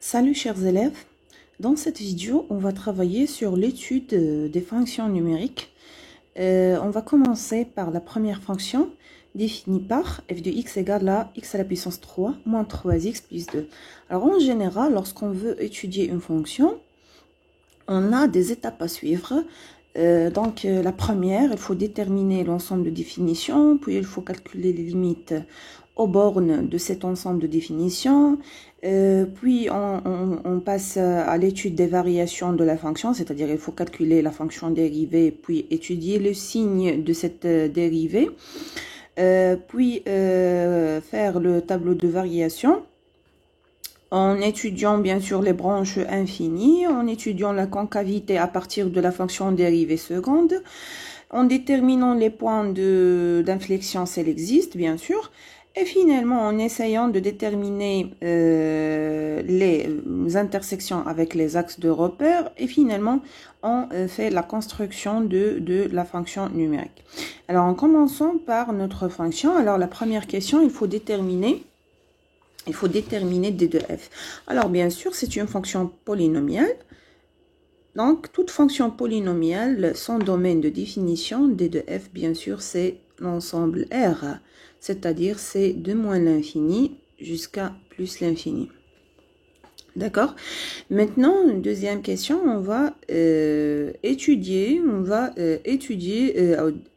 Salut chers élèves, dans cette vidéo on va travailler sur l'étude des fonctions numériques. On va commencer par la première fonction définie par f de x égale à x à la puissance 3 moins 3x plus 2. Alors en général, lorsqu'on veut étudier une fonction, on a des étapes à suivre. La première, il faut déterminer l'ensemble de définitions, puis il faut calculer les limites aux bornes de cet ensemble de définitions, puis on passe à l'étude des variations de la fonction, c'est-à-dire il faut calculer la fonction dérivée, puis étudier le signe de cette dérivée, puis faire le tableau de variation, en étudiant bien sûr les branches infinies, en étudiant la concavité à partir de la fonction dérivée seconde, en déterminant les points d'inflexion s'il existe bien sûr, et finalement en essayant de déterminer les intersections avec les axes de repère, et finalement on fait la construction de la fonction numérique. Alors en commençant par notre fonction, alors la première question, il faut déterminer d de f. Alors bien sûr, c'est une fonction polynomiale. Donc, toute fonction polynomiale, son domaine de définition, d de f, bien sûr, c'est l'ensemble R. C'est-à-dire, c'est de moins l'infini jusqu'à plus l'infini. D'accord? Maintenant, une deuxième question, on va étudier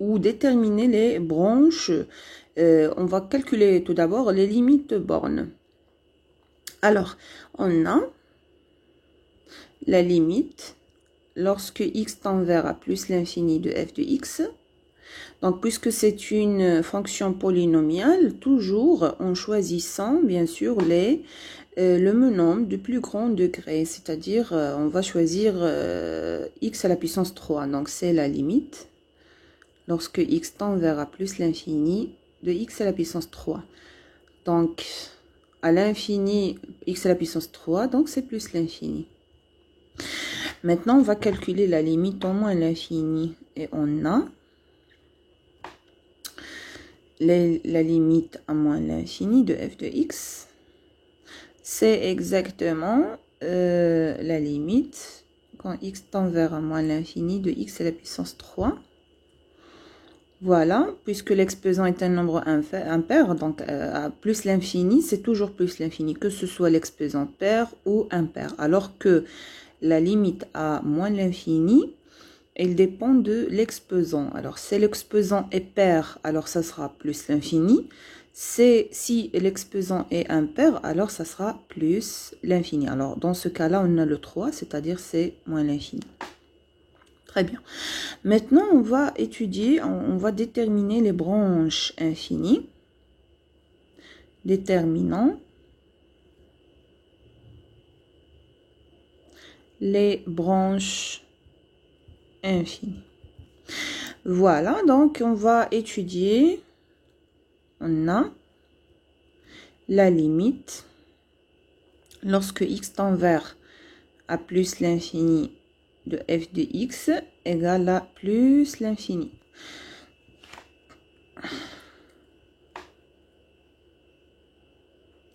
ou déterminer les branches. On va calculer tout d'abord les limites de bornes. Alors, on a la limite lorsque x tend vers a plus l'infini de f de x. Donc, puisque c'est une fonction polynomiale, toujours en choisissant, bien sûr, le nombre de plus grand degré. C'est-à-dire, on va choisir x à la puissance 3. Donc, c'est la limite lorsque x tend vers a plus l'infini de x à la puissance 3. Donc, à l'infini, x à la puissance 3, donc c'est plus l'infini. Maintenant, on va calculer la limite en moins l'infini. Et on a la limite à moins l'infini de f de x. C'est exactement la limite quand x tend vers à moins l'infini de x à la puissance 3. Voilà, puisque l'exposant est un nombre impair, donc à plus l'infini, c'est toujours plus l'infini, que ce soit l'exposant pair ou impair. Alors que la limite à moins l'infini, elle dépend de l'exposant. Alors, si l'exposant est pair, alors ça sera plus l'infini. Si l'exposant est impair, alors ça sera plus l'infini. Alors, dans ce cas-là, on a le 3, c'est-à-dire c'est moins l'infini. Très bien. Maintenant, on va déterminer les branches infinies. Déterminant les branches infinies. Voilà, donc on va étudier, on a la limite lorsque x tend vers a plus l'infini de f de x égale à plus l'infini.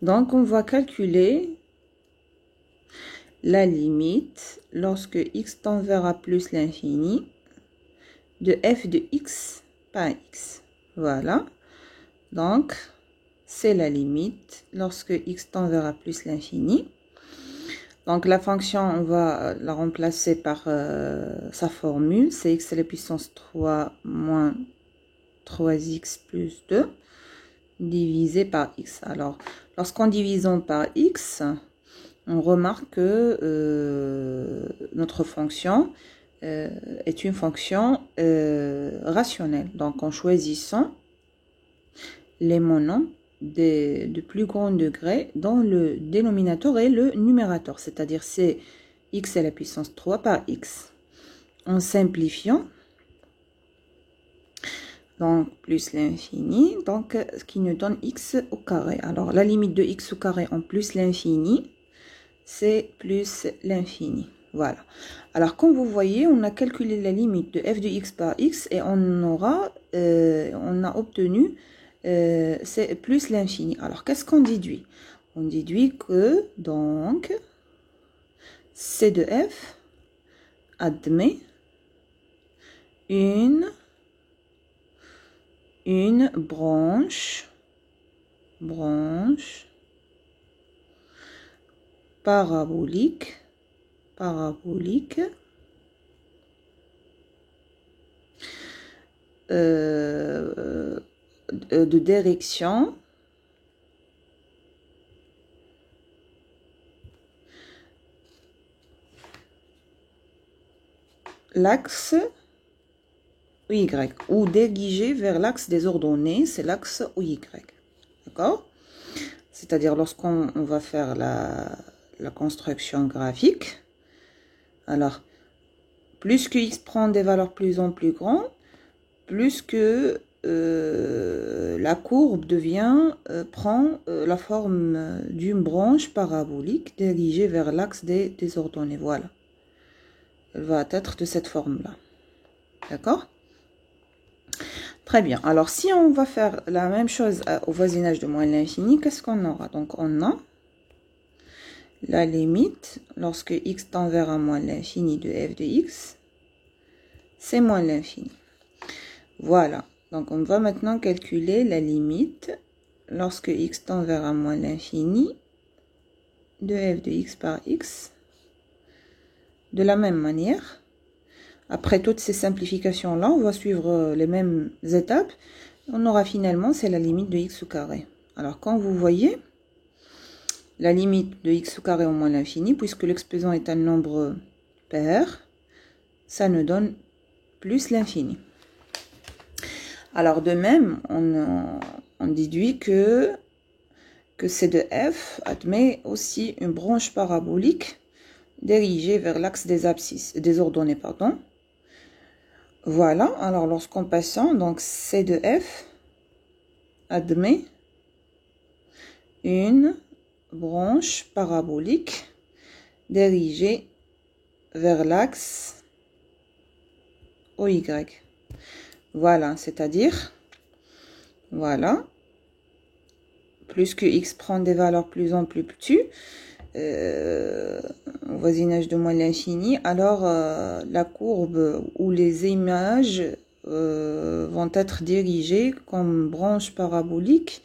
Donc, on va calculer la limite lorsque x tend vers a plus l'infini de f de x par x. Voilà. Donc, c'est la limite lorsque x tend vers a plus l'infini. Donc, la fonction, on va la remplacer par sa formule. C'est x à la puissance 3 moins 3x plus 2 divisé par x. Alors, lorsqu'on divise par x, on remarque que notre fonction est une fonction rationnelle. Donc, en choisissant les monombres de plus grand degré dans le dénominateur et le numérateur, c'est-à-dire c'est x à la puissance 3 par x. En simplifiant, donc plus l'infini, donc ce qui nous donne x au carré. Alors la limite de x au carré en plus l'infini, c'est plus l'infini. Voilà. Alors comme vous voyez, on a calculé la limite de f de x par x et on a obtenu c'est plus l'infini. Alors qu'est-ce qu'on déduit? On déduit que donc C de f admet une branche parabolique de direction l'axe OY ou dirigée vers l'axe des ordonnées, c'est l'axe OY. D'accord? C'est-à-dire lorsqu'on va faire la construction graphique, alors plus que x prend des valeurs plus en plus grandes, plus que la courbe prend la forme d'une branche parabolique dirigée vers l'axe des ordonnées. Voilà. Elle va être de cette forme-là. D'accord? Très bien. Alors, si on va faire la même chose au voisinage de moins l'infini, qu'est-ce qu'on aura? Donc, on a la limite, lorsque x tend vers un moins l'infini de f de x, c'est moins l'infini. Voilà. Donc, on va maintenant calculer la limite lorsque x tend vers un moins l'infini de f de x par x. De la même manière, après toutes ces simplifications-là, on va suivre les mêmes étapes. On aura finalement, c'est la limite de x au carré. Alors, quand vous voyez la limite de x au carré au moins l'infini, puisque l'exposant est un nombre pair, ça nous donne plus l'infini. Alors, de même, on déduit que C de f admet aussi une branche parabolique dirigée vers l'axe des abscisses, des ordonnées, pardon. Voilà, alors lorsqu'on passe, donc C de f admet une branche parabolique dirigée vers l'axe OY. Voilà, c'est-à-dire, voilà, plus que x prend des valeurs plus en plus petites, au voisinage de moins l'infini, alors la courbe ou les images vont être dirigées comme branche parabolique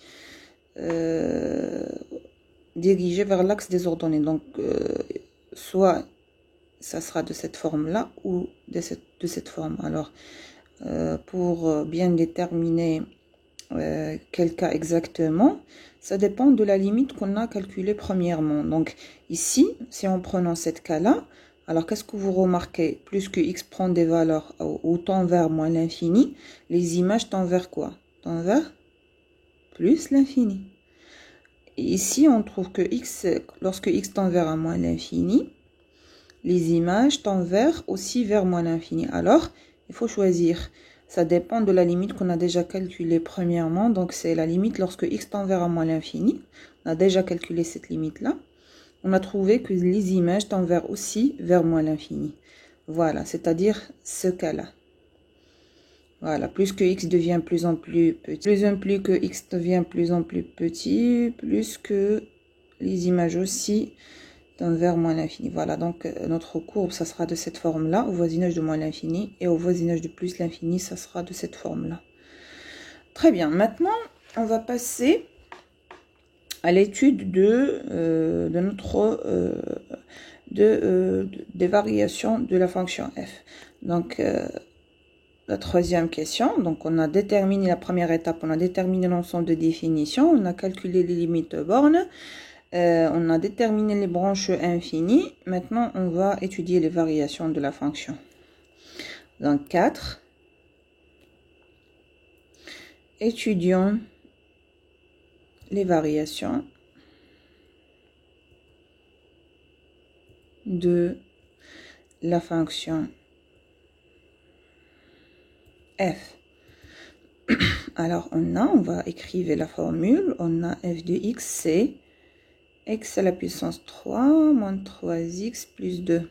dirigée vers l'axe des ordonnées. Donc, soit ça sera de cette forme-là ou de cette forme. Alors, pour bien déterminer quel cas exactement, ça dépend de la limite qu'on a calculée premièrement. Donc ici, si on prend cette cas-là, alors qu'est-ce que vous remarquez? Plus que x prend des valeurs ou tend vers moins l'infini, les images tendent vers quoi? Tendent vers plus l'infini. Ici, on trouve que lorsque x tend vers un moins l'infini, les images tendent aussi vers moins l'infini. Alors, il faut choisir. Ça dépend de la limite qu'on a déjà calculée premièrement. Donc, c'est la limite lorsque x tend vers moins l'infini. On a déjà calculé cette limite-là. On a trouvé que les images tendent aussi vers moins l'infini. Voilà, c'est-à-dire ce cas-là. Voilà, plus que x devient plus en plus petit, plus que x devient plus en plus petit, plus que les images aussi tendent vers moins l'infini. Voilà, donc notre courbe, ça sera de cette forme-là, au voisinage de moins l'infini, et au voisinage de plus l'infini, ça sera de cette forme-là. Très bien, maintenant, on va passer à l'étude des variations de la fonction f. Donc, la troisième question, donc on a déterminé la première étape, on a déterminé l'ensemble de définitions, on a calculé les limites de bornes, on a déterminé les branches infinies. Maintenant, on va étudier les variations de la fonction. Donc, 4. Étudions les variations de la fonction f. Alors, on va écrire la formule. On a f de x, c'est x à la puissance 3 moins 3x plus 2.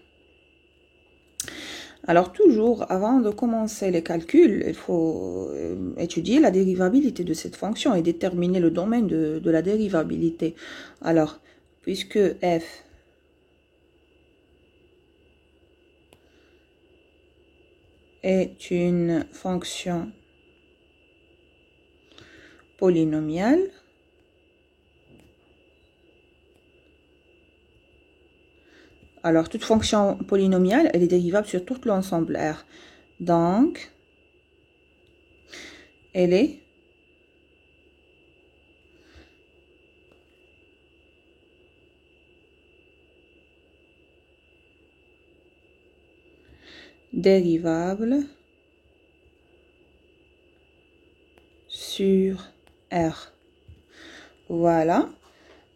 Alors, toujours, avant de commencer les calculs, il faut étudier la dérivabilité de cette fonction et déterminer le domaine de la dérivabilité. Alors, puisque f est une fonction polynomiale alors toute fonction polynomiale elle est dérivable sur tout l'ensemble R donc elle est dérivable sur R. Voilà.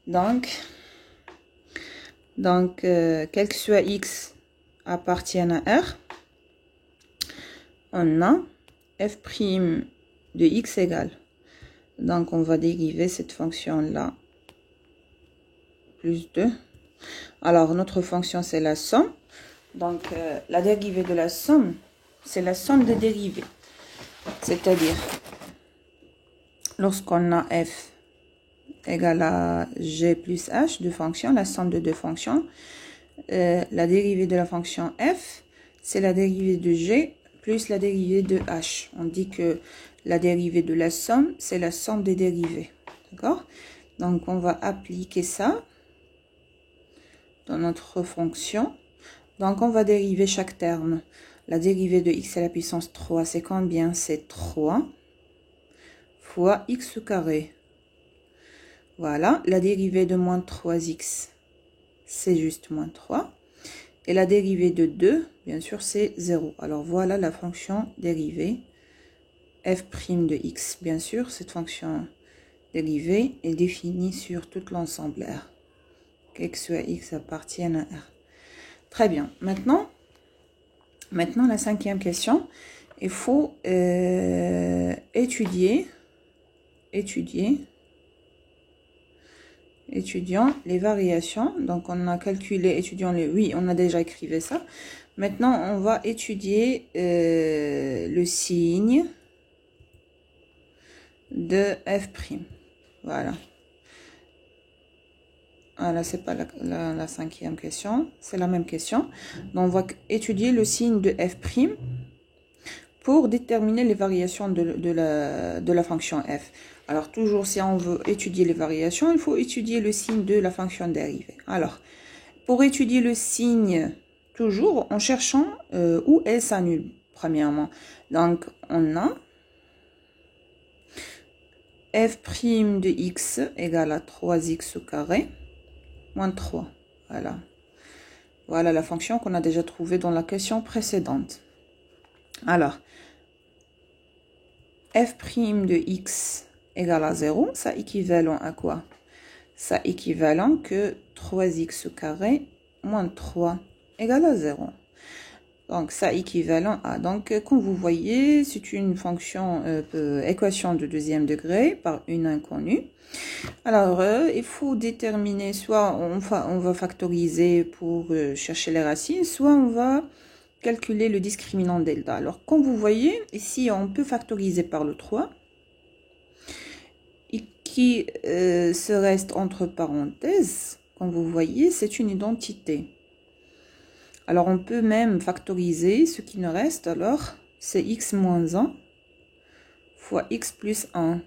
Donc quel que soit X appartienne à R, on a f' de X égale. Donc, on va dériver cette fonction-là. Plus 2. Alors, notre fonction, c'est la somme. Donc, la dérivée de la somme, c'est la somme des dérivées. C'est-à-dire, lorsqu'on a f égale à g plus h, deux fonctions, la somme de deux fonctions, la dérivée de la fonction f, c'est la dérivée de g plus la dérivée de h. On dit que la dérivée de la somme, c'est la somme des dérivées. D'accord? Donc, on va appliquer ça dans notre fonction. Donc, on va dériver chaque terme. La dérivée de x à la puissance 3, c'est combien? C'est 3 fois x au carré. Voilà. La dérivée de moins 3x, c'est juste moins 3. Et la dérivée de 2, bien sûr, c'est 0. Alors, voilà la fonction dérivée f' de x. Bien sûr, cette fonction dérivée est définie sur tout l'ensemble R. Quel que soit x appartienne à R. Très bien. Maintenant, la cinquième question. Il faut étudions les variations. Donc, on a calculé, étudions les... Oui, on a déjà écrit ça. Maintenant, on va étudier le signe de f'. Voilà. Voilà, c'est pas la cinquième question. C'est la même question. Donc, on va étudier le signe de f' pour déterminer les variations de la fonction f. Alors, toujours, si on veut étudier les variations, il faut étudier le signe de la fonction dérivée. Alors, pour étudier le signe, toujours en cherchant où elle s'annule, premièrement. Donc, on a f' de x égale à 3x au carré moins 3. Voilà. Voilà la fonction qu'on a déjà trouvée dans la question précédente. Alors, f' de x égale à 0, ça équivalent à quoi? Ça équivalent que 3x au carré moins 3 égale à 0. Donc, ça équivalent à... Donc, comme vous voyez, c'est une fonction, équation de deuxième degré par une inconnue. Alors, il faut déterminer, soit on va factoriser pour chercher les racines, soit on va calculer le discriminant delta. Alors, comme vous voyez, ici, on peut factoriser par le 3, et qui se reste entre parenthèses. Comme vous voyez, c'est une identité. Alors, on peut même factoriser ce qui nous reste. Alors, c'est x moins 1 fois x plus 1.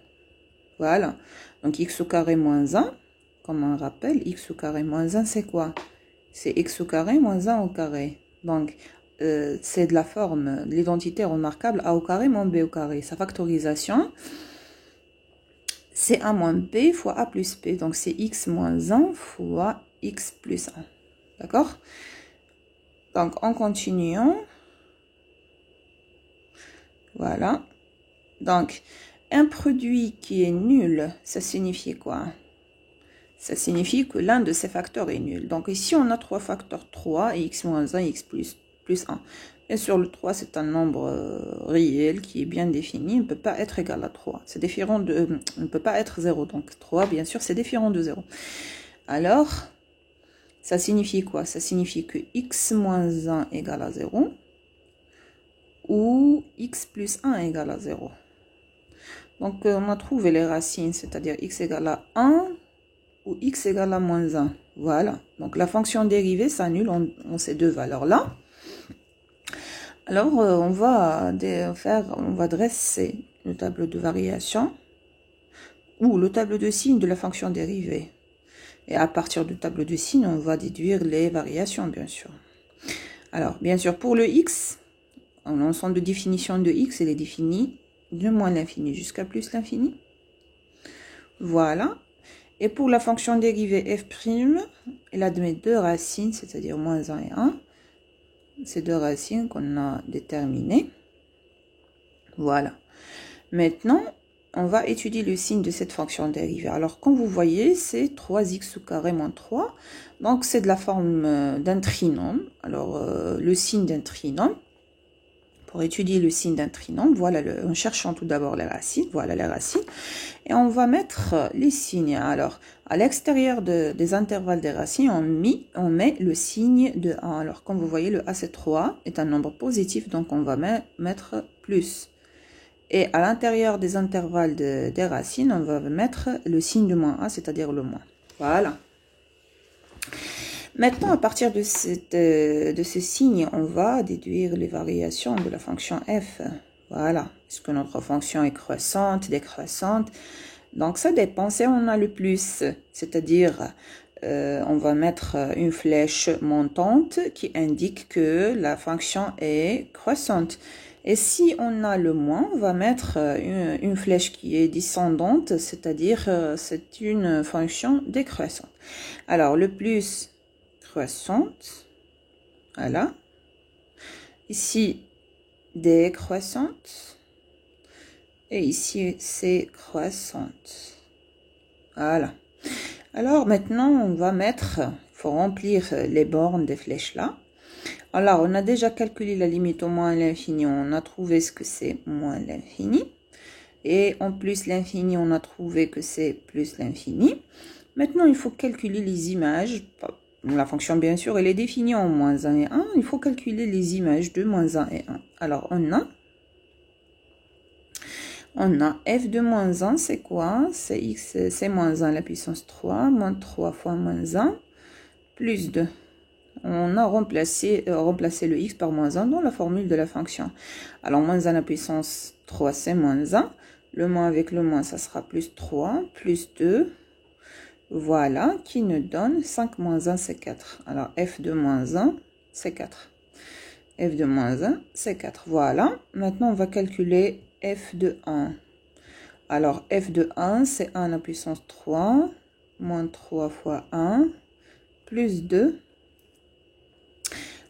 Voilà. Donc, x au carré moins 1, comme on rappelle, x au carré moins 1, c'est quoi? C'est x au carré moins 1 au carré. Donc, c'est de la forme, de l'identité remarquable a au carré moins b au carré. Sa factorisation, c'est a moins b fois a plus b. Donc, c'est x moins 1 fois x plus 1. D'accord? Donc, en continuant, voilà. Donc, un produit qui est nul, ça signifie quoi? Ça signifie que l'un de ces facteurs est nul. Donc, ici, on a trois facteurs 3, et x moins 1, x plus 1. Et sur le 3, c'est un nombre réel qui est bien défini. Il ne peut pas être égal à 3. C'est différent de... il ne peut pas être 0. Donc, 3, bien sûr, c'est différent de 0. Alors, ça signifie quoi? Ça signifie que x moins 1 égale à 0 ou x plus 1 égale à 0. Donc, on a trouvé les racines, c'est-à-dire x égale à 1 ou x égale à moins 1. Voilà. Donc, la fonction dérivée s'annule en ces deux valeurs-là. Alors, on va dresser le tableau de variation ou le tableau de signes de la fonction dérivée. Et à partir du tableau de signes, on va déduire les variations, bien sûr. Alors, bien sûr, pour le x, l'ensemble de définition de x, il est défini de moins l'infini jusqu'à plus l'infini. Voilà. Et pour la fonction dérivée f', elle admet deux racines, c'est-à-dire moins 1 et 1. Ces deux racines qu'on a déterminées. Voilà. Maintenant, on va étudier le signe de cette fonction dérivée. Alors, comme vous voyez, c'est 3x au carré moins 3. Donc, c'est de la forme d'un trinôme. Alors, le signe d'un trinôme. Pour étudier le signe d'un trinôme, voilà, en cherchant tout d'abord les racines. Voilà les racines. Et on va mettre les signes. Alors, à l'extérieur des intervalles des racines, on met le signe de 1. Alors, comme vous voyez, le a, c'est 3, est un nombre positif, donc on va mettre plus. Et à l'intérieur des intervalles des racines, on va mettre le signe de moins 1, c'est-à-dire le moins. Voilà. Maintenant, à partir de ce signe, on va déduire les variations de la fonction f. Voilà. Est-ce que notre fonction est croissante, décroissante? Donc, ça dépend. Si on a le plus, c'est-à-dire, on va mettre une flèche montante qui indique que la fonction est croissante. Et si on a le moins, on va mettre une flèche qui est descendante, c'est-à-dire c'est une fonction décroissante. Alors, le plus croissante, voilà. Ici, décroissante. Et ici, c'est croissante. Voilà. Alors, maintenant, on va mettre, il faut remplir les bornes des flèches là. Alors, on a déjà calculé la limite au moins l'infini. On a trouvé ce que c'est moins l'infini. Et en plus l'infini, on a trouvé que c'est plus l'infini. Maintenant, il faut calculer les images. La fonction, bien sûr, elle est définie en moins 1 et 1. Il faut calculer les images de moins 1 et 1. Alors, on a f de moins 1, c'est quoi? C'est x, c'est moins 1 à la puissance 3, moins 3 fois moins 1, plus 2. On a remplacé le x par moins 1 dans la formule de la fonction. Alors, moins 1 à la puissance 3, c'est moins 1. Le moins avec le moins, ça sera plus 3, plus 2. Voilà, qui nous donne 5 moins 1, c'est 4. Alors, f de moins 1, c'est 4. F de moins 1, c'est 4. Voilà. Maintenant, on va calculer f de 1. Alors, f de 1, c'est 1 à la puissance 3, moins 3 fois 1, plus 2.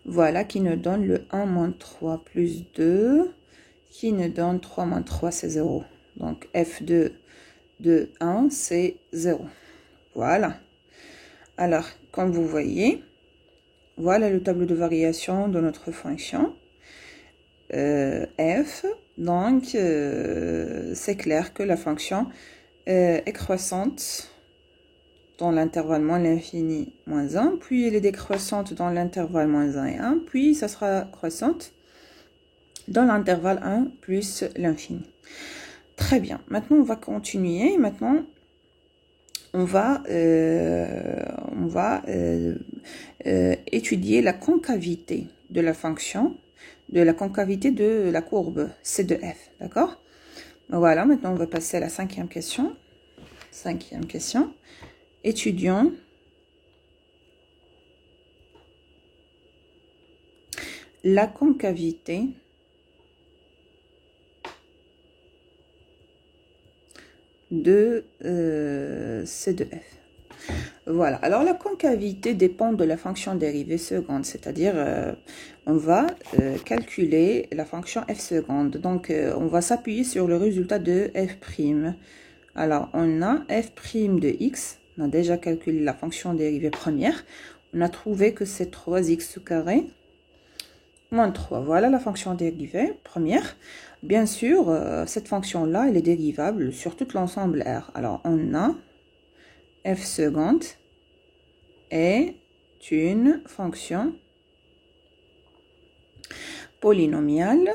Voilà, qui nous donne le 1 moins 3 plus 2, qui nous donne 3 moins 3, c'est 0. Donc, f de 1, c'est 0. Voilà. Alors, comme vous voyez, voilà le tableau de variation de notre fonction f. Donc, c'est clair que la fonction est croissante dans l'intervalle moins l'infini moins 1, puis elle est décroissante dans l'intervalle moins 1 et 1, puis ça sera croissante dans l'intervalle 1 plus l'infini. Très bien. Maintenant, on va continuer. Maintenant, on va étudier la concavité de la fonction, de la concavité de la courbe C de f. D'accord? Voilà, maintenant on va passer à la cinquième question. Cinquième question. Étudions la concavité de C de f. Voilà, alors la concavité dépend de la fonction dérivée seconde, c'est-à-dire on va calculer la fonction f seconde. Donc on va s'appuyer sur le résultat de f'. Alors on a f' de x, on a déjà calculé la fonction dérivée première, on a trouvé que c'est 3x au carré moins 3. Voilà la fonction dérivée première. Bien sûr, cette fonction-là, elle est dérivable sur tout l'ensemble R. Alors on a f seconde est une fonction polynomiale.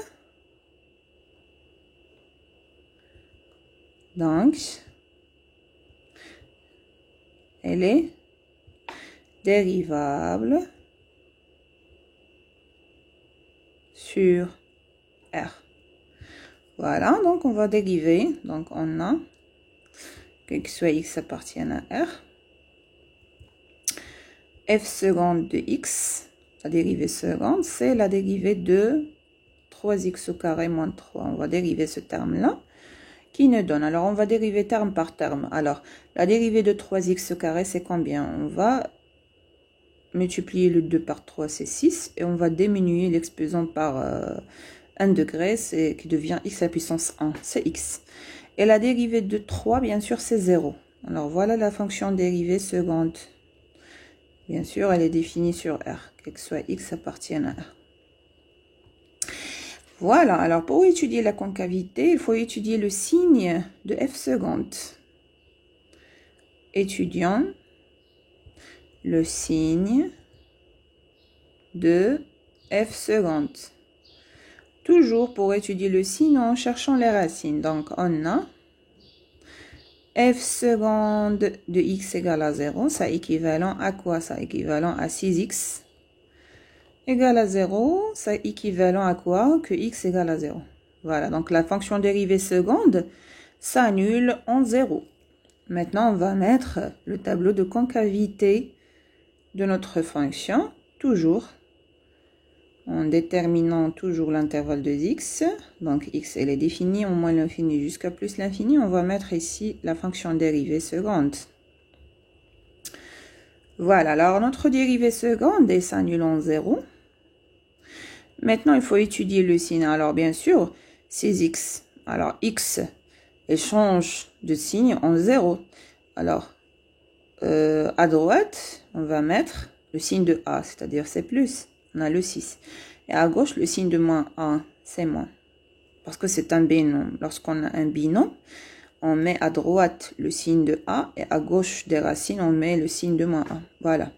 Donc, elle est dérivable sur R. Voilà, donc on va dériver. Donc on a que x soit x appartienne à R. F seconde de x, la dérivée seconde, c'est la dérivée de 3x au carré moins 3. On va dériver ce terme-là qui nous donne. Alors on va dériver terme par terme. Alors la dérivée de 3x au carré, c'est combien? On va multiplier le 2 par 3, c'est 6. Et on va diminuer l'exposant par 1 degré, c'est qui devient x à la puissance 1, c'est x. Et la dérivée de 3, bien sûr, c'est 0. Alors voilà la fonction dérivée seconde. Bien sûr, elle est définie sur R, que soit x appartienne à R. Voilà, alors pour étudier la concavité, il faut étudier le signe de f seconde. Étudions le signe de f seconde. Toujours pour étudier le signe en cherchant les racines. Donc on a f seconde de x égale à 0, ça équivalent à quoi? Ça équivalent à 6x égale à 0, ça équivalent à quoi? Que x égale à 0. Voilà, donc la fonction dérivée seconde s'annule en 0. Maintenant, on va mettre le tableau de concavité de notre fonction, toujours en déterminant toujours l'intervalle de x. Donc x, elle est définie en moins l'infini jusqu'à plus l'infini. On va mettre ici la fonction dérivée seconde. Voilà, alors notre dérivée seconde est s'annule en 0. Maintenant, il faut étudier le signe. Alors, bien sûr, 6x. Alors, x, elle change de signe en 0. Alors, à droite, on va mettre le signe de A, c'est-à-dire c'est plus. On a le 6. Et à gauche, le signe de moins 1, c'est moins. Parce que c'est un binôme. Lorsqu'on a un binôme, on met à droite le signe de A et à gauche des racines, on met le signe de moins 1. Voilà.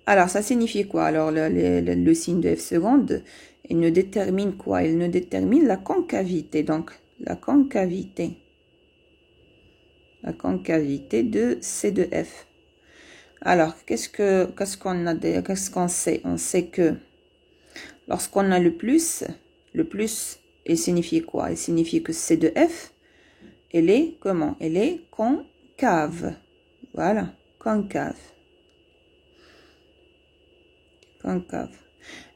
Alors, ça signifie quoi? Alors, le signe de f seconde, il ne détermine quoi? Il ne détermine la concavité. Donc, la concavité de C de f. Alors, qu'est-ce qu'on sait? On sait que lorsqu'on a le plus, il signifie quoi? Il signifie que C de f, elle est comment? Elle est concave. Voilà, concave. Concave.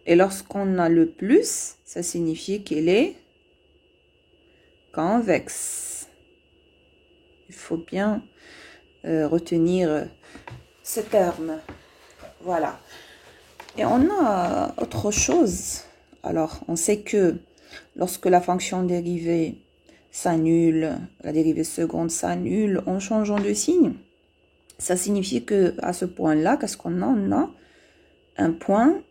Et lorsqu'on a le plus, ça signifie qu'elle est convexe. Il faut bien retenir ce terme. Voilà. Et on a autre chose. Alors, on sait que lorsque la fonction dérivée s'annule, la dérivée seconde s'annule en changeant de signe, ça signifie que à ce point-là, qu'est-ce qu'on a? On a un point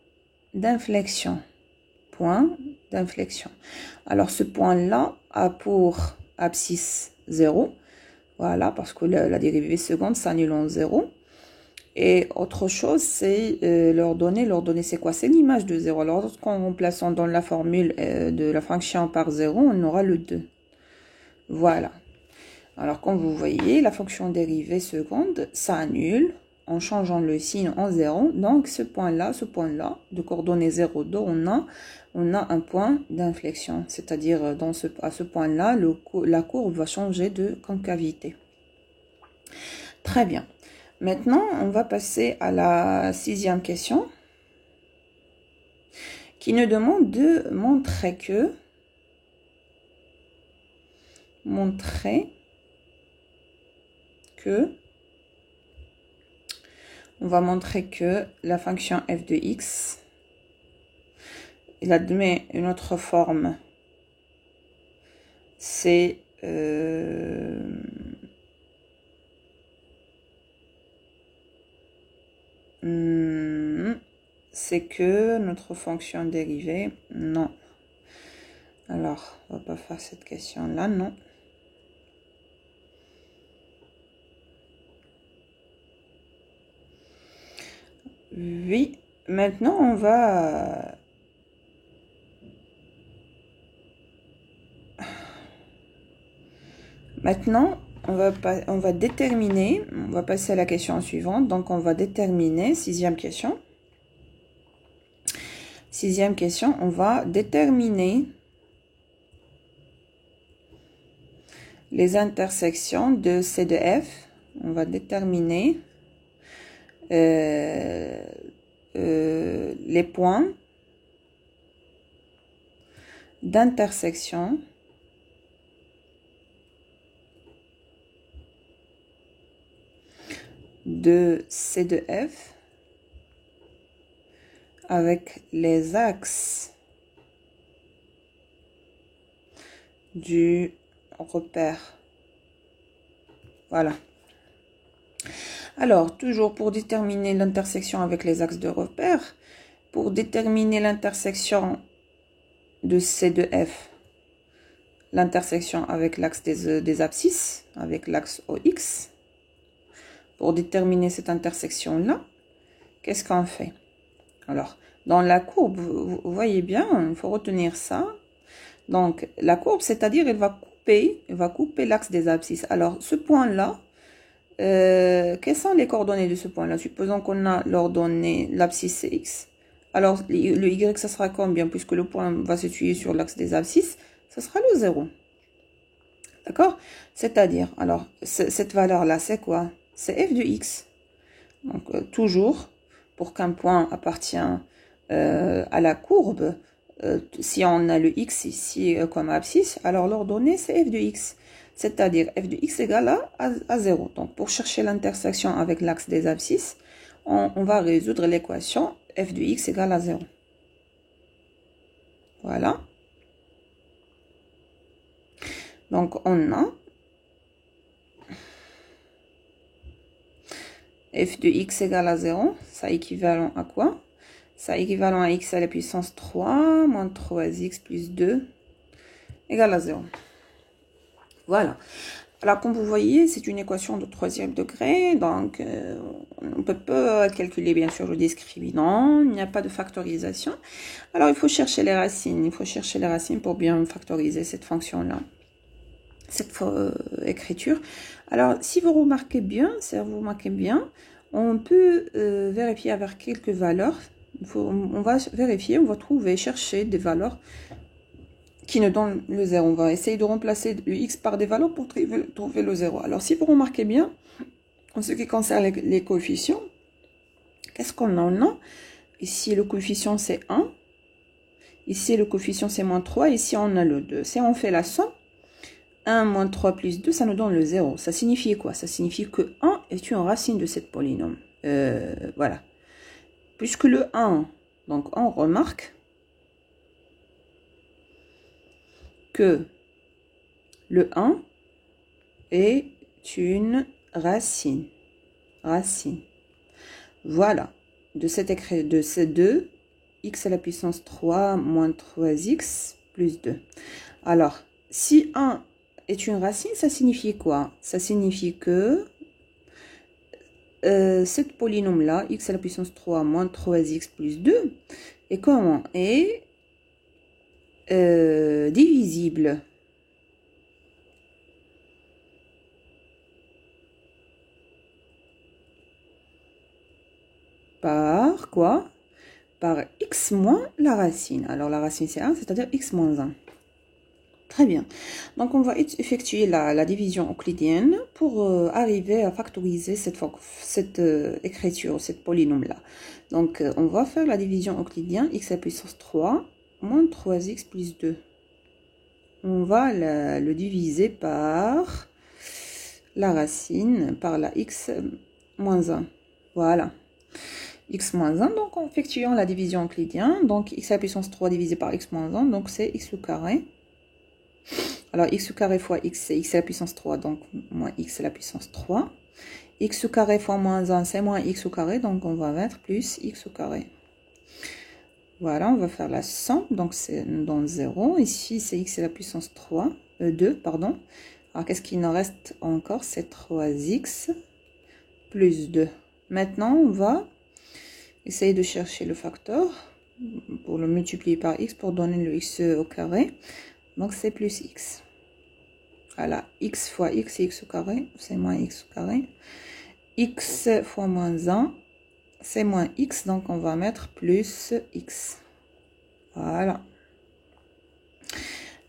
d'inflexion. Point d'inflexion. Alors, ce point-là a pour abscisse 0. Voilà, parce que la dérivée seconde s'annule en 0. Et autre chose, c'est l'ordonnée. L'ordonnée, c'est quoi? C'est l'image de 0. Alors, lorsqu'on remplaçant dans la formule de la fonction par 0, on aura le 2. Voilà. Alors, comme vous voyez, la fonction dérivée seconde s'annule en changeant le signe en 0. Donc, ce point-là, de coordonnées 0, 2, on a un point d'inflexion. C'est-à-dire, à ce point-là, la courbe va changer de concavité. Très bien. Maintenant, on va passer à la 6e question qui nous demande de montrer que on va montrer que la fonction f de x, il admet une autre forme, c'est que notre fonction dérivée, non. Alors, on va pas faire cette question-là, non. Oui, maintenant on va... Maintenant, on va déterminer, on va passer à la question suivante. Donc, on va déterminer, 6e question. Sixième question, on va déterminer les intersections de C de F. On va déterminer les points d'intersection de C de F avec les axes du repère. Voilà. Alors, toujours pour déterminer l'intersection avec les axes de repère, pour déterminer l'intersection de C de F, l'intersection avec l'axe des abscisses, avec l'axe OX, pour déterminer cette intersection-là, qu'est-ce qu'on fait? Alors, dans la courbe, vous voyez bien, il faut retenir ça. Donc, la courbe, c'est-à-dire, elle va couper l'axe des abscisses. Alors, ce point-là, quelles sont les coordonnées de ce point-là? Supposons qu'on a l'ordonnée, l'abscisse c'est X. Alors, le Y, ça sera combien? Puisque le point va se situer sur l'axe des abscisses, ça sera le 0. D'accord? C'est-à-dire, alors, cette valeur-là, c'est quoi? C'est f de X. Donc, toujours, pour qu'un point appartient à la courbe, si on a le X ici comme abscisse, alors l'ordonnée, c'est f de X. C'est-à-dire f de x égale à 0. Donc, pour chercher l'intersection avec l'axe des abscisses, on va résoudre l'équation f de x égale à 0. Voilà. Donc, on a f de x égale à 0. Ça équivalent à quoi? Ça équivalent à x à la puissance 3 moins 3x plus 2 égale à 0. Voilà. Alors, comme vous voyez, c'est une équation de troisième degré, donc on ne peut pas calculer bien sûr le discriminant, il n'y a pas de factorisation. Alors, il faut chercher les racines, pour bien factoriser cette fonction-là, cette écriture. Alors, si vous remarquez bien, on peut vérifier avec quelques valeurs. On va vérifier, on va chercher des valeurs qui nous donne le 0. On va essayer de remplacer le x par des valeurs pour trouver le 0. Alors, si vous remarquez bien, en ce qui concerne les coefficients, qu'est-ce qu'on en a? Ici, le coefficient, c'est 1. Ici, le coefficient, c'est moins 3. Ici, on a le 2. Si on fait la somme, 1 moins 3 plus 2, ça nous donne le 0. Ça signifie quoi? Ça signifie que 1 est une racine de cette polynôme. Voilà. Puisque le 1, donc on remarque que le 1 est une racine. Voilà. De ces deux, x à la puissance 3 moins 3x plus 2. Alors, si 1 est une racine, ça signifie quoi? Ça signifie que cette polynôme-là, x à la puissance 3 moins 3x plus 2, est comment? Est divisible par quoi? Par x moins la racine. Alors la racine c'est 1, c'est-à-dire x moins 1. Très bien. Donc on va effectuer la division euclidienne pour arriver à factoriser cette écriture, cette polynôme-là. Donc on va faire la division euclidienne, x à la puissance 3 moins 3x plus 2. On va le diviser par la racine, par la x moins 1. Voilà. X moins 1, donc en effectuant la division euclidienne, donc x à la puissance 3 divisé par x moins 1, donc c'est x au carré. Alors x au carré fois x, c'est x à la puissance 3, donc moins x à la puissance 3. X au carré fois moins 1, c'est moins x au carré, donc on va mettre plus x au carré. Voilà, on va faire la somme, donc c'est dans 0. Ici, c'est x à la puissance 2, pardon. Alors, qu'est-ce qu'il nous reste encore? C'est 3x plus 2. Maintenant, on va essayer de chercher le facteur pour le multiplier par x pour donner le x au carré. Donc, c'est plus x. Voilà, x fois x, c'est x au carré, c'est moins x au carré. X fois moins 1, c'est moins x, donc on va mettre plus x. Voilà.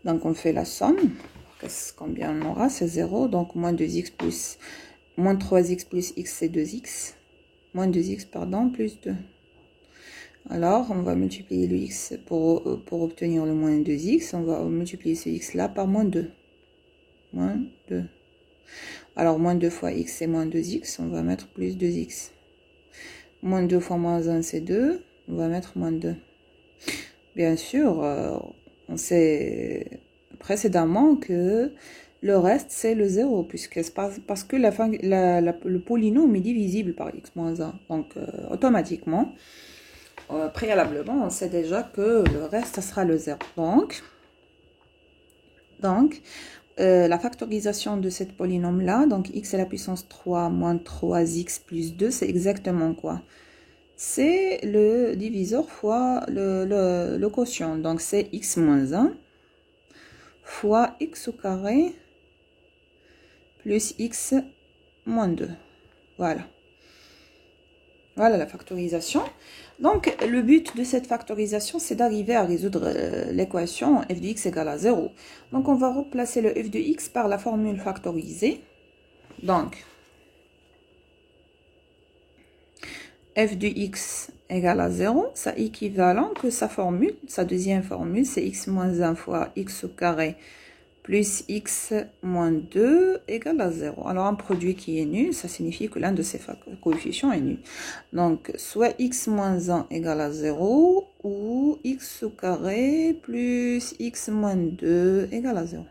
Donc, on fait la somme. Combien on aura? C'est 0. Donc, moins 2x plus... Moins 3x plus x, c'est 2x. Moins 2x, pardon, plus 2. Alors, on va multiplier le x pour obtenir le moins 2x. On va multiplier ce x-là par moins 2. Moins 2. Alors, moins 2 fois x, c'est moins 2x. On va mettre plus 2x. Moins 2 fois moins 1, c'est 2. On va mettre moins 2. Bien sûr, on sait précédemment que le reste, c'est le 0, puisque c'est parce que le polynôme est divisible par x moins 1. Donc, automatiquement, préalablement, on sait déjà que le reste, ça sera le 0. Donc la factorisation de cette polynôme-là, donc x à la puissance 3 moins 3x plus 2, c'est exactement quoi? C'est le diviseur fois le quotient. Donc, c'est x moins 1 fois x au carré plus x moins 2. Voilà. Voilà la factorisation. Donc, le but de cette factorisation, c'est d'arriver à résoudre l'équation f de x égale à 0. Donc, on va remplacer le f de x par la formule factorisée. Donc, f de x égale à 0, ça équivalent que sa formule, sa deuxième formule, c'est x moins 1 fois x au carré plus x moins 2 égale à 0. Alors, un produit qui est nul, ça signifie que l'un de ces coefficients est nul. Donc, soit x moins 1 égale à 0, ou x au carré plus x moins 2 égale à 0.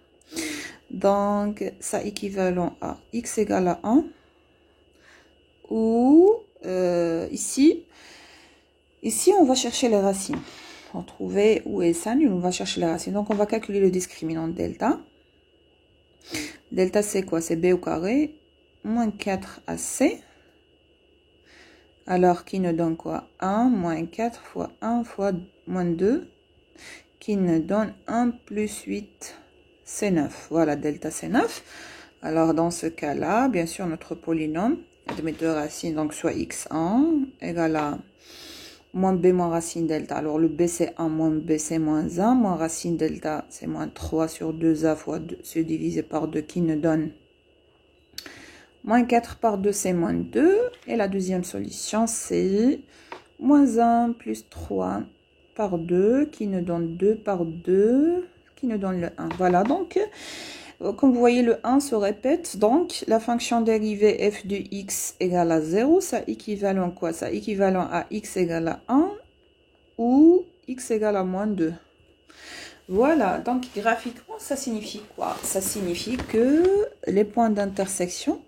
Donc, ça équivalent à x égale à 1, ou ici, on va chercher les racines. Pour trouver où est ça nul, on va chercher les racines. Donc, on va calculer le discriminant delta. Delta, c'est quoi? C'est b au carré moins 4ac. Alors, qui nous donne quoi? 1 moins 4 fois 1 fois moins 2, qui nous donne 1 plus 8, c'est 9. Voilà, delta, c'est 9. Alors, dans ce cas-là, bien sûr, notre polynôme de mes deux racines, donc soit x1 égale à moins b moins racine delta. Alors, le b, c'est 1 moins b, c'est moins 1. Moins racine delta, c'est moins 3 sur 2a fois 2, c'est divisé par 2, qui nous donne moins 4 par 2, c'est moins 2. Et la deuxième solution, c'est moins 1 plus 3 par 2, qui nous donne 2 par 2, qui nous donne le 1. Voilà, donc, comme vous voyez, le 1 se répète. Donc, la fonction dérivée f de x égale à 0, ça équivalent quoi? Ça équivalent à x égale à 1 ou x égale à moins 2. Voilà, donc graphiquement, ça signifie quoi? Ça signifie que les points d'intersection,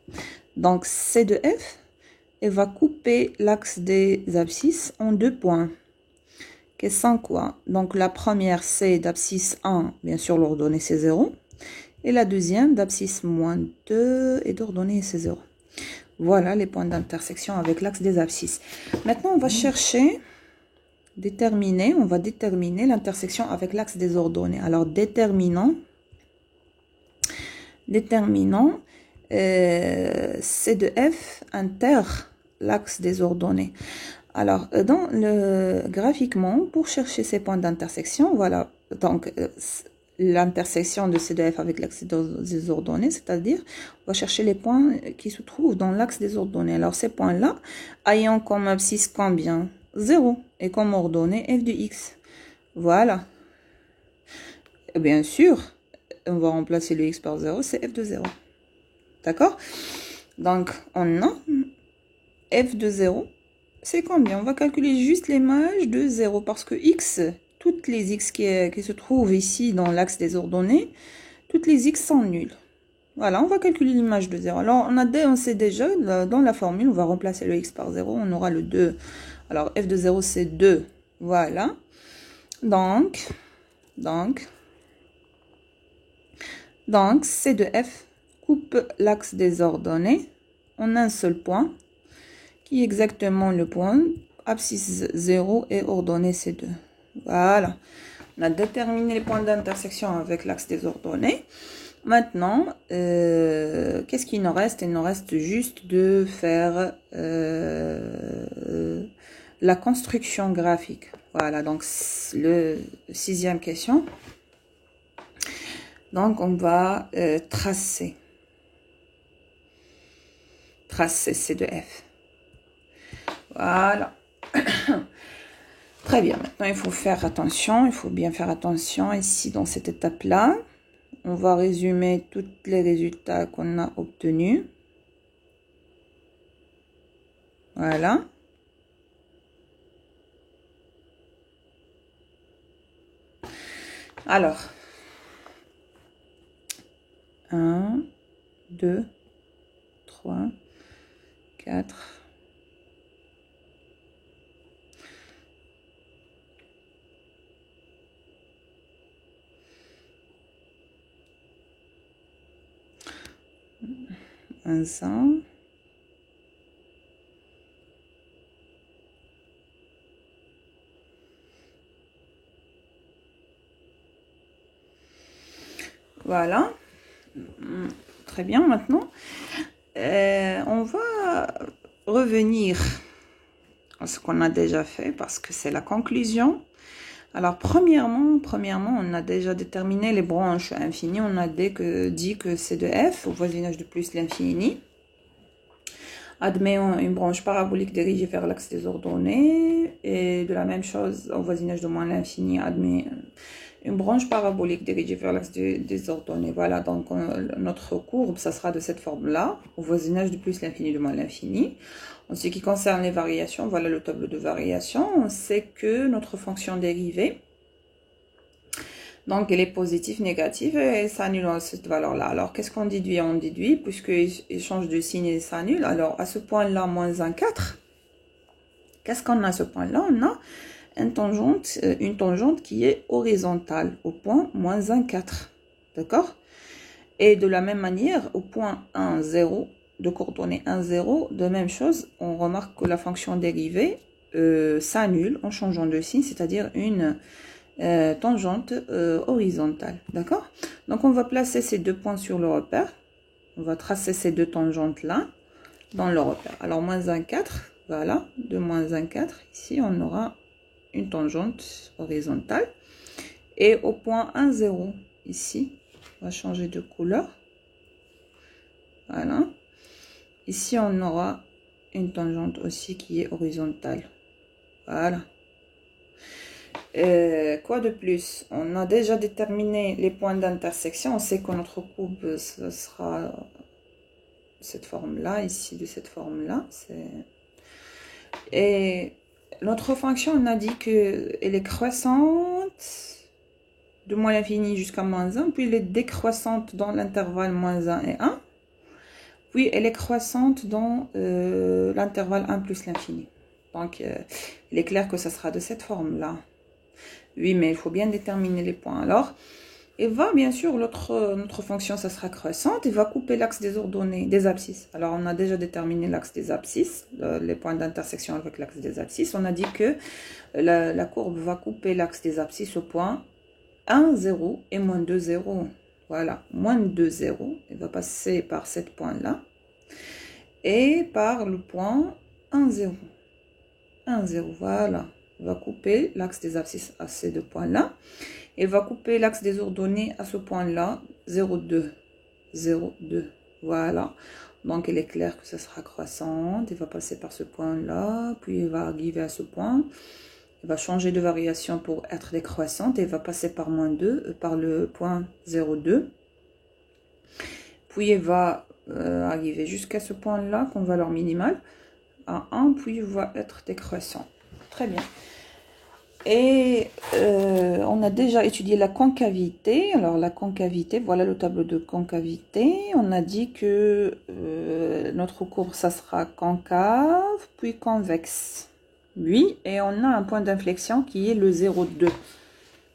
donc C de F, elle va couper l'axe des abscisses en deux points. Quels sont quoi? Donc la première, c'est d'abscisse 1, bien sûr, l'ordonnée c'est 0. Et la deuxième, d'abscisse moins 2, et d'ordonnée c'est 0. Voilà les points d'intersection avec l'axe des abscisses. Maintenant, on va chercher... on va déterminer l'intersection avec l'axe des ordonnées. Alors, déterminant C de F inter l'axe des ordonnées. Alors, graphiquement, pour chercher ces points d'intersection, voilà, donc l'intersection de C de F avec l'axe des ordonnées, c'est-à-dire, on va chercher les points qui se trouvent dans l'axe des ordonnées. Alors, ces points-là, ayant comme abscisse combien? 0 et comme ordonnée f de x. Voilà. Et bien sûr, on va remplacer le x par 0, c'est f de 0. D'accord? Donc, on a f de 0, c'est combien? On va calculer juste l'image de 0 parce que x, toutes les x qui se trouvent ici dans l'axe des ordonnées, toutes les x sont nulles. Voilà, on va calculer l'image de 0. Alors, on sait déjà, dans la formule, on va remplacer le x par 0, on aura le 2. Alors, f de 0, c'est 2. Voilà. Donc, C de F coupe l'axe des ordonnées en un seul point, qui est exactement le point abscisse 0 et ordonnée C2. Voilà. On a déterminé les points d'intersection avec l'axe des ordonnées. Maintenant, qu'est-ce qu'il nous reste? Il nous reste juste de faire la construction graphique. Voilà, donc le sixième question. Donc, on va tracer C de F. Voilà. Très bien. Maintenant, il faut faire attention. Il faut bien faire attention ici dans cette étape-là. On va résumer tous les résultats qu'on a obtenus. Voilà. Alors, 1, 2, 3, 4, 100. Voilà. Très bien, maintenant. On va revenir à ce qu'on a déjà fait parce que c'est la conclusion. Alors, premièrement, on a déjà déterminé les branches infinies. On a dit que C de F au voisinage de plus l'infini. Admet une branche parabolique dirigée vers l'axe des ordonnées. Et de la même chose, au voisinage de moins l'infini, admet une branche parabolique dirigée vers l'axe des ordonnées. Voilà, donc notre courbe, ça sera de cette forme-là, au voisinage de plus l'infini de moins l'infini. En ce qui concerne les variations, voilà le tableau de variation. On sait que notre fonction dérivée, donc elle est positive, négative, et elle s'annule à cette valeur-là. Alors, qu'est-ce qu'on déduit? On déduit, puisqu'il change de signe et s'annule. Alors, à ce point-là, moins 1,4. Qu'est-ce qu'on a à ce point-là? On a une tangente qui est horizontale au point moins 1,4. D'accord? Et de la même manière, au point 1, 0, de coordonnées 1, 0, de même chose, on remarque que la fonction dérivée s'annule en changeant de signe, c'est-à-dire une tangente horizontale. D'accord? Donc, on va placer ces deux points sur le repère. On va tracer ces deux tangentes-là dans le repère. Alors, moins 1,4, voilà, de moins 1,4, ici, on aura une tangente horizontale. Et au point 1, 0, ici, on va changer de couleur. Voilà. Ici, on aura une tangente aussi qui est horizontale. Voilà. Quoi de plus? On a déjà déterminé les points d'intersection. On sait que notre courbe, ce sera cette forme-là, ici, de cette forme-là. Et notre fonction, on a dit qu'elle est croissante de moins l'infini jusqu'à moins 1, puis elle est décroissante dans l'intervalle moins 1 et 1, puis elle est croissante dans l'intervalle 1 plus l'infini. Donc, il est clair que ça sera de cette forme-là. Oui, mais il faut bien déterminer les points. Alors, et va, bien sûr, notre fonction, ça sera croissante, et va couper l'axe des ordonnées, des abscisses. Alors, on a déjà déterminé l'axe des abscisses, les points d'intersection avec l'axe des abscisses. On a dit que la courbe va couper l'axe des abscisses au point 1, 0 et moins 2, 0. Voilà, moins 2, 0. Il va passer par ce point-là et par le point 1, 0. 1, 0, voilà. Il va couper l'axe des abscisses à ces deux points-là. Il va couper l'axe des ordonnées à ce point-là, 0, 2. 0, 2. Voilà. Donc, il est clair que ça sera croissante. Il va passer par ce point-là, puis il va arriver à ce point. Il va changer de variation pour être décroissante et il va passer par moins 2, par le point 0,2. Puis il va arriver jusqu'à ce point-là, qu'on valeur minimale, à 1, puis il va être décroissant. Très bien. Et on a déjà étudié la concavité. Alors la concavité, voilà le tableau de concavité. On a dit que notre courbe, ça sera concave, puis convexe. Oui, et on a un point d'inflexion qui est le 0,2.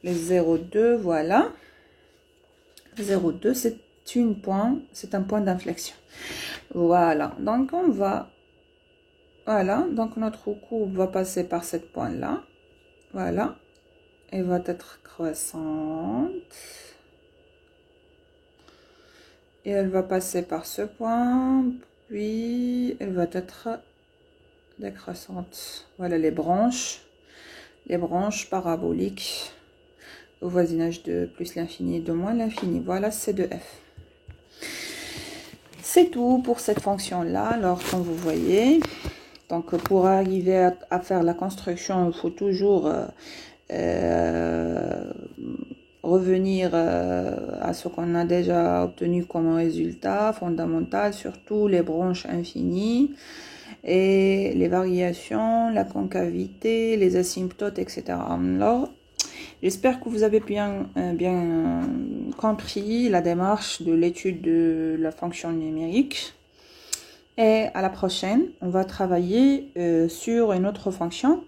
Le 0,2, voilà. 0,2, c'est un point d'inflexion. Voilà, donc on va... Voilà, donc notre courbe va passer par ce point-là. Voilà. Elle va être croissante. Et elle va passer par ce point. Puis elle va être décroissante. Voilà les branches. les branches paraboliques au voisinage de plus l'infini et de moins l'infini. Voilà C de F. C'est tout pour cette fonction-là. Alors, comme vous voyez, donc pour arriver à faire la construction, il faut toujours revenir à ce qu'on a déjà obtenu comme résultat fondamental, surtout les branches infinies et les variations, la concavité, les asymptotes, etc. Alors, j'espère que vous avez bien compris la démarche de l'étude de la fonction numérique. Et à la prochaine, on va travailler sur une autre fonction.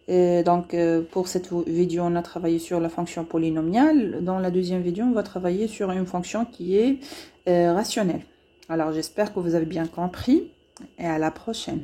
Pour cette vidéo, on a travaillé sur la fonction polynomiale. Dans la deuxième vidéo, on va travailler sur une fonction qui est rationnelle. Alors, j'espère que vous avez bien compris et à la prochaine.